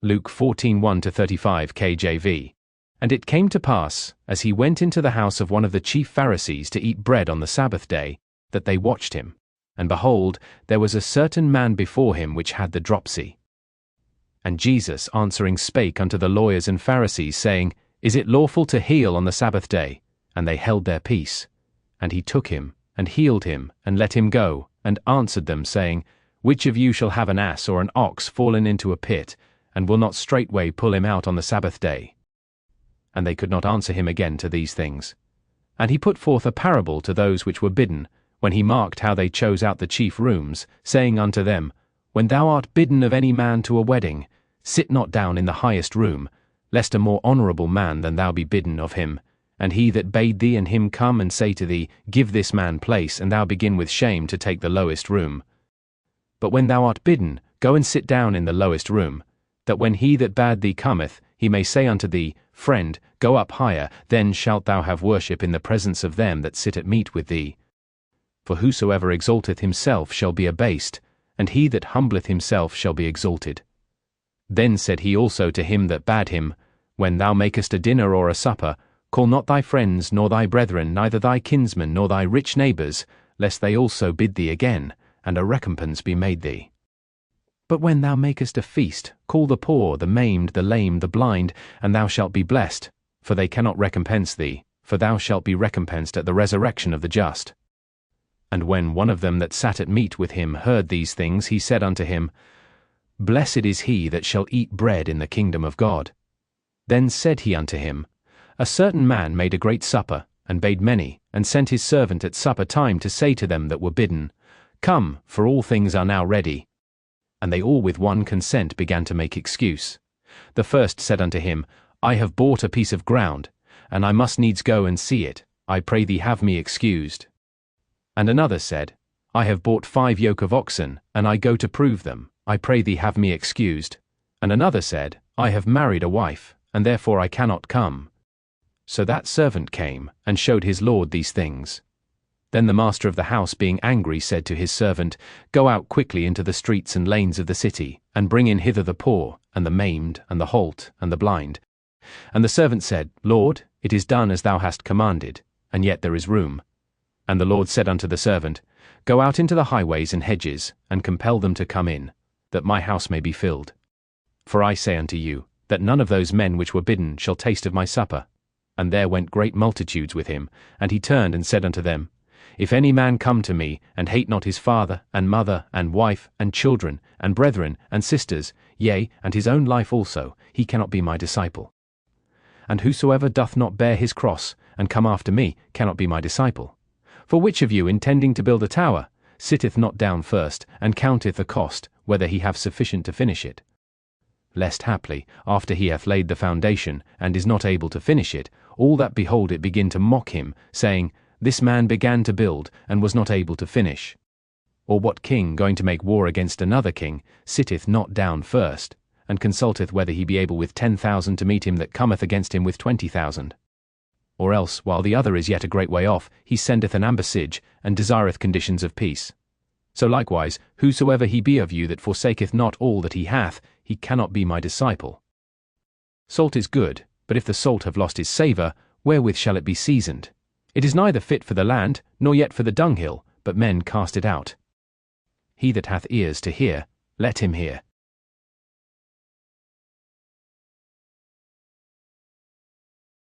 Luke 14:1-35 KJV. And it came to pass, as he went into the house of one of the chief Pharisees to eat bread on the Sabbath day, that they watched him. And behold, there was a certain man before him which had the dropsy. And Jesus answering spake unto the lawyers and Pharisees, saying, Is it lawful to heal on the Sabbath day? And they held their peace. And he took him, and healed him, and let him go, and answered them, saying, Which of you shall have an ass or an ox fallen into a pit, and will not straightway pull him out on the Sabbath day? And they could not answer him again to these things. And he put forth a parable to those which were bidden, when he marked how they chose out the chief rooms, saying unto them, When thou art bidden of any man to a wedding, sit not down in the highest room, lest a more honourable man than thou be bidden of him. And he that bade thee and him come and say to thee, Give this man place, and thou begin with shame to take the lowest room. But when thou art bidden, go and sit down in the lowest room, that when he that bade thee cometh, he may say unto thee, Friend, go up higher, then shalt thou have worship in the presence of them that sit at meat with thee. For whosoever exalteth himself shall be abased, and he that humbleth himself shall be exalted. Then said he also to him that bade him, When thou makest a dinner or a supper, call not thy friends, nor thy brethren, neither thy kinsmen, nor thy rich neighbours, lest they also bid thee again, and a recompense be made thee. But when thou makest a feast, call the poor, the maimed, the lame, the blind, and thou shalt be blessed, for they cannot recompense thee, for thou shalt be recompensed at the resurrection of the just. And when one of them that sat at meat with him heard these things, he said unto him, Blessed is he that shall eat bread in the kingdom of God. Then said he unto him, A certain man made a great supper, and bade many, and sent his servant at supper time to say to them that were bidden, Come, for all things are now ready. And they all with one consent began to make excuse. The first said unto him, I have bought a piece of ground, and I must needs go and see it. I pray thee have me excused. And another said, I have bought 5 yoke of oxen, and I go to prove them. I pray thee have me excused. And another said, I have married a wife, and therefore I cannot come. So that servant came, and showed his lord these things. Then the master of the house, being angry, said to his servant, Go out quickly into the streets and lanes of the city, and bring in hither the poor, and the maimed, and the halt, and the blind. And the servant said, Lord, it is done as thou hast commanded, and yet there is room. And the Lord said unto the servant, Go out into the highways and hedges, and compel them to come in, that my house may be filled. For I say unto you, that none of those men which were bidden shall taste of my supper. And there went great multitudes with him, and he turned and said unto them, If any man come to me, and hate not his father, and mother, and wife, and children, and brethren, and sisters, yea, and his own life also, he cannot be my disciple. And whosoever doth not bear his cross, and come after me, cannot be my disciple. For which of you, intending to build a tower, sitteth not down first, and counteth the cost, whether he have sufficient to finish it? Lest haply, after he hath laid the foundation, and is not able to finish it, all that behold it begin to mock him, saying, This man began to build, and was not able to finish. Or what king, going to make war against another king, sitteth not down first, and consulteth whether he be able with 10,000 to meet him that cometh against him with 20,000? Or else, while the other is yet a great way off, he sendeth an ambassage, and desireth conditions of peace. So likewise, whosoever he be of you that forsaketh not all that he hath, he cannot be my disciple. Salt is good, but if the salt have lost his savour, wherewith shall it be seasoned? It is neither fit for the land, nor yet for the dunghill, but men cast it out. He that hath ears to hear, let him hear.